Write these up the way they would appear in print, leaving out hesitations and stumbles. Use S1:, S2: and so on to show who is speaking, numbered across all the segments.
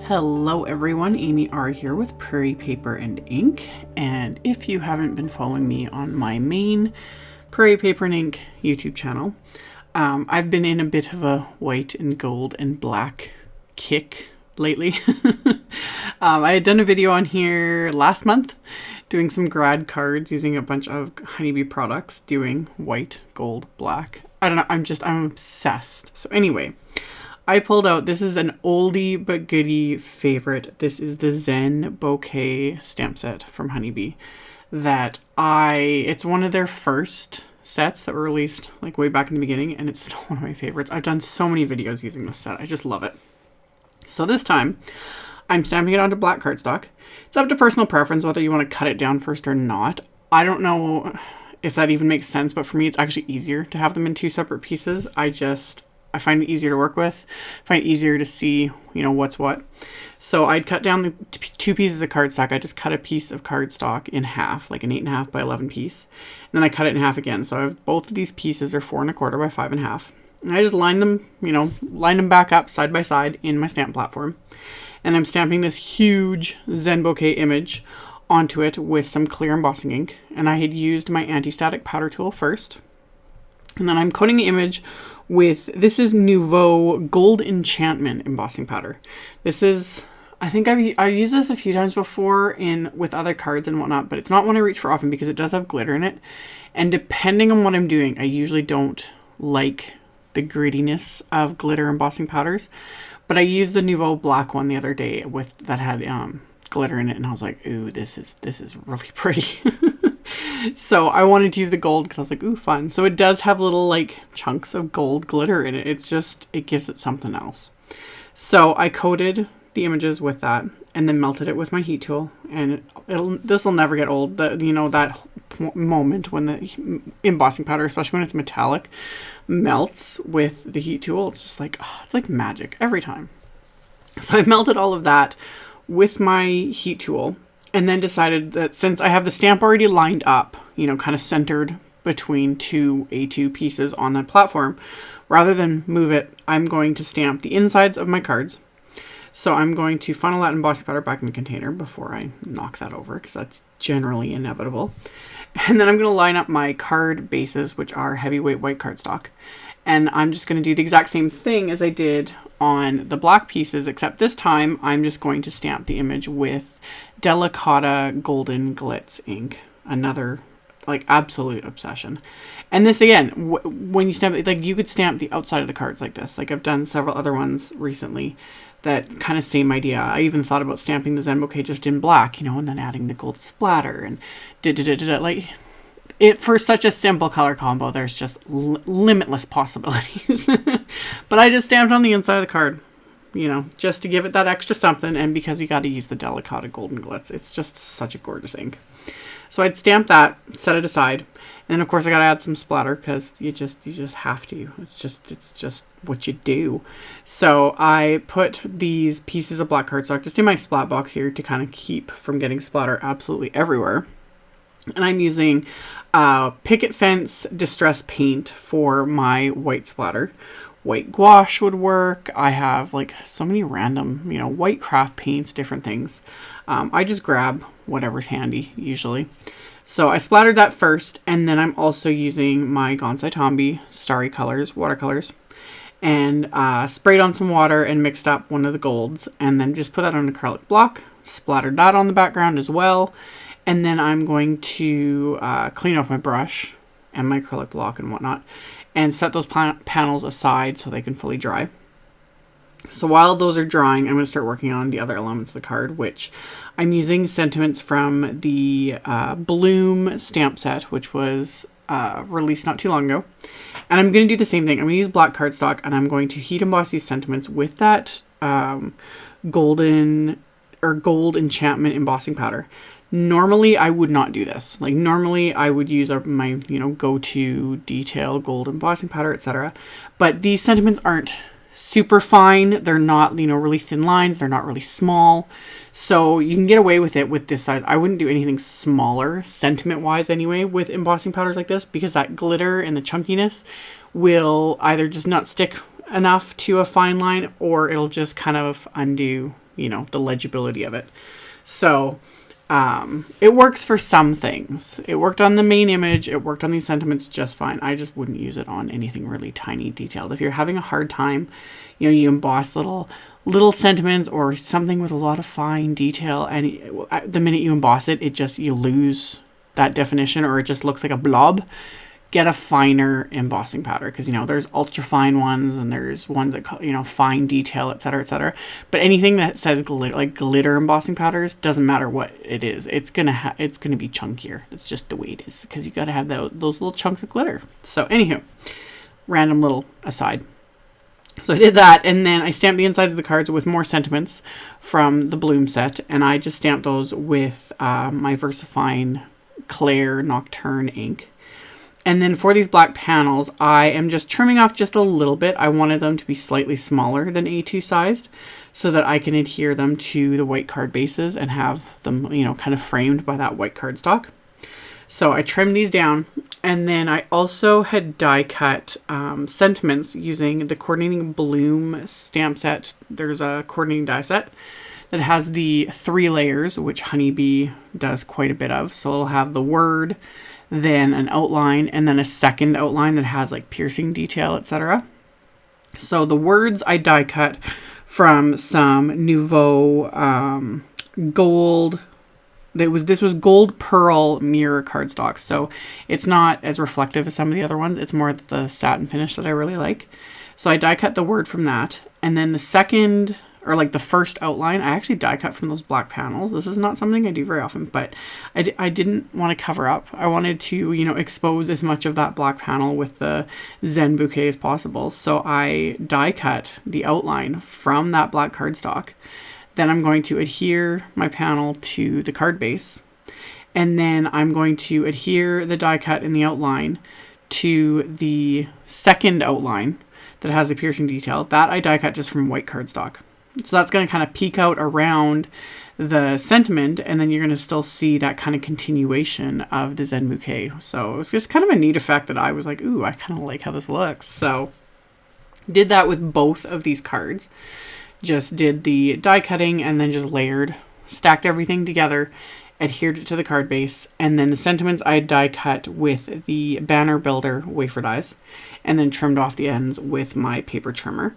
S1: Hello everyone, AmyR here with Prairie Paper and Ink, and if you haven't been following me on my main Prairie Paper and Ink YouTube channel, I've been in a bit of a white and gold and black kick lately. I had done a video on here last month doing some grad cards using a bunch of Honeybee products doing white, gold, black. I don't know, I'm obsessed. So anyway, I pulled out, this is an oldie but goodie favorite. This is the Zen Bouquet stamp set from Honeybee it's one of their first sets that were released like way back in the beginning, and it's still one of my favorites. I've done so many videos using this set. I just love it. So this time I'm stamping it onto black cardstock. It's up to personal preference whether you want to cut it down first or not. I don't know if that even makes sense, but for me it's actually easier to have them in two separate pieces. I find it easier to work with. I find it easier to see, what's what. So I'd cut down the two pieces of cardstock. I just cut a piece of cardstock in half, like an 8.5 by 11 piece. And then I cut it in half again. So I have both of these pieces are 4 1/4 by 5.5. And I just line them back up side by side in my stamp platform. And I'm stamping this huge Zen Bouquet image onto it with some clear embossing ink. And I had used my anti-static powder tool first. And then I'm coating the image with, this is Nuvo Gold Enchantment embossing powder. This is, I think I've used this a few times before with other cards and whatnot, but it's not one I reach for often because it does have glitter in it. And depending on what I'm doing, I usually don't like the grittiness of glitter embossing powders. But I used the Nuvo black one the other day that had glitter in it, and I was like, ooh, this is really pretty. So I wanted to use the gold because I was like, ooh, fun. So it does have little like chunks of gold glitter in it. It gives it something else. So I coated the images with that and then melted it with my heat tool. And this will never get old. That moment when the embossing powder, especially when it's metallic, melts with the heat tool. It's just like, it's like magic every time. So I melted all of that with my heat tool. And then decided that since I have the stamp already lined up, kind of centered between two A2 pieces on that platform, rather than move it, I'm going to stamp the insides of my cards. So I'm going to funnel that embossing powder back in the container before I knock that over, because that's generally inevitable. And then I'm going to line up my card bases, which are heavyweight white cardstock. And I'm just going to do the exact same thing as I did on the black pieces, except this time I'm just going to stamp the image with Delicata Golden Glitz ink. Another like absolute obsession. And this again, when you stamp it, like you could stamp the outside of the cards like this. Like I've done several other ones recently that kind of same idea. I even thought about stamping the Zen Bouquet just in black, and then adding the gold splatter and like it for such a simple color combo. There's just limitless possibilities. But I just stamped on the inside of the card, just to give it that extra something, and because you got to use the Delicata Golden Glitz. It's just such a gorgeous ink. So I'd stamp that, set it aside, and then of course I got to add some splatter because you just have to. It's just what you do. So I put these pieces of black cardstock just in my splat box here to kind of keep from getting splatter absolutely everywhere. And I'm using Picket Fence Distress Paint for my white splatter. White gouache would work. I have like so many random, white craft paints, different things. I just grab whatever's handy usually. So I splattered that first, and then I'm also using my Gansai Tambi Starry colors, watercolors, and sprayed on some water and mixed up one of the golds, and then just put that on an acrylic block, splattered that on the background as well. And then I'm going to clean off my brush and my acrylic block and whatnot and set those panels aside so they can fully dry. So while those are drying, I'm going to start working on the other elements of the card, which I'm using sentiments from the Bloom stamp set, which was released not too long ago. And I'm going to do the same thing. I'm going to use black cardstock, and I'm going to heat emboss these sentiments with that gold enchantment embossing powder. Normally, I would not do this. Like normally, I would use my go-to detail gold embossing powder, etc. But these sentiments aren't super fine. They're not really thin lines. They're not really small. So you can get away with it with this size. I wouldn't do anything smaller, sentiment-wise anyway, with embossing powders like this, because that glitter and the chunkiness will either just not stick enough to a fine line, or it'll just kind of undo you know, the legibility of it. So it works for some things. It worked on the main image. It worked on these sentiments just fine. I just wouldn't use it on anything really tiny detailed. If you're having a hard time, you know, you emboss little sentiments or something with a lot of fine detail, and the minute you emboss it, you lose that definition, or it just looks like a blob. Get a finer embossing powder, because, you know, there's ultra fine ones and there's ones that, you know, fine detail, etc., etc. But anything that says glitter, like glitter embossing powders, doesn't matter what it is. It's gonna be chunkier. It's just the way it is, because you got to have those little chunks of glitter. So anywho, random little aside. So I did that, and then I stamped the insides of the cards with more sentiments from the Bloom set, and I just stamped those with my VersaFine Claire Nocturne ink. And then for these black panels, I am just trimming off just a little bit. I wanted them to be slightly smaller than A2 sized, so that I can adhere them to the white card bases and have them, you know, kind of framed by that white cardstock. So I trimmed these down, and then I also had die cut sentiments using the Coordinating Bloom stamp set. There's a coordinating die set that has the 3 layers, which Honeybee does quite a bit of. So it'll have the word, then an outline, and then a second outline that has like piercing detail, etc. So the words I die cut from some Nuvo gold. This was gold pearl mirror cardstock, so it's not as reflective as some of the other ones. It's more the satin finish that I really like. So I die cut the word from that, and then the second, or like the first outline, I actually die cut from those black panels. This is not something I do very often, but I didn't want to cover up. I wanted to, you know, expose as much of that black panel with the Zen Bouquet as possible. So I die cut the outline from that black cardstock. Then I'm going to adhere my panel to the card base. And then I'm going to adhere the die cut in the outline to the second outline that has the piercing detail. That I die cut just from white cardstock. So that's going to kind of peek out around the sentiment, and then you're going to still see that kind of continuation of the Zen Bouquet. So it's just kind of a neat effect that I was like, ooh, I kind of like how this looks. So did that with both of these cards. Just did the die cutting and then just layered, stacked everything together, adhered it to the card base, and then the sentiments I die cut with the Banner Builder wafer dies, and then trimmed off the ends with my paper trimmer.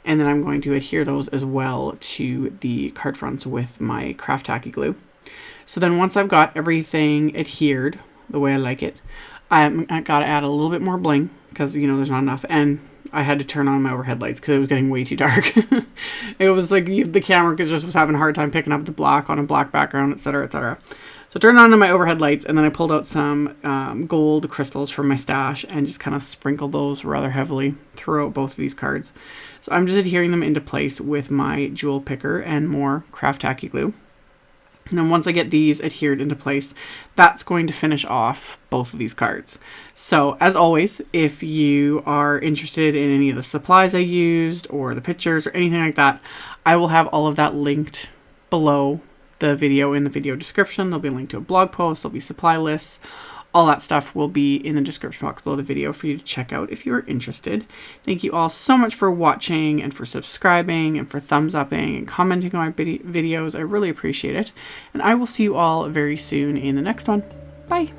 S1: And then I'm going to adhere those as well to the card fronts with my craft tacky glue. So then once I've got everything adhered the way I like it, I got to add a little bit more bling, because, you know, there's not enough. And I had to turn on my overhead lights because it was getting way too dark. It was like the camera just was having a hard time picking up the black on a black background, etc., etc. So I turned on my overhead lights, and then I pulled out some gold crystals from my stash and just kind of sprinkled those rather heavily throughout both of these cards. So I'm just adhering them into place with my jewel picker and more craft tacky glue. And then once I get these adhered into place, that's going to finish off both of these cards. So as always, if you are interested in any of the supplies I used or the pictures or anything like that, I will have all of that linked below the video in the video description. There'll be a link to a blog post, there'll be supply lists. All that stuff will be in the description box below the video for you to check out if you're interested. Thank you all so much for watching and for subscribing and for thumbs upping and commenting on my videos. I really appreciate it. And I will see you all very soon in the next one. Bye.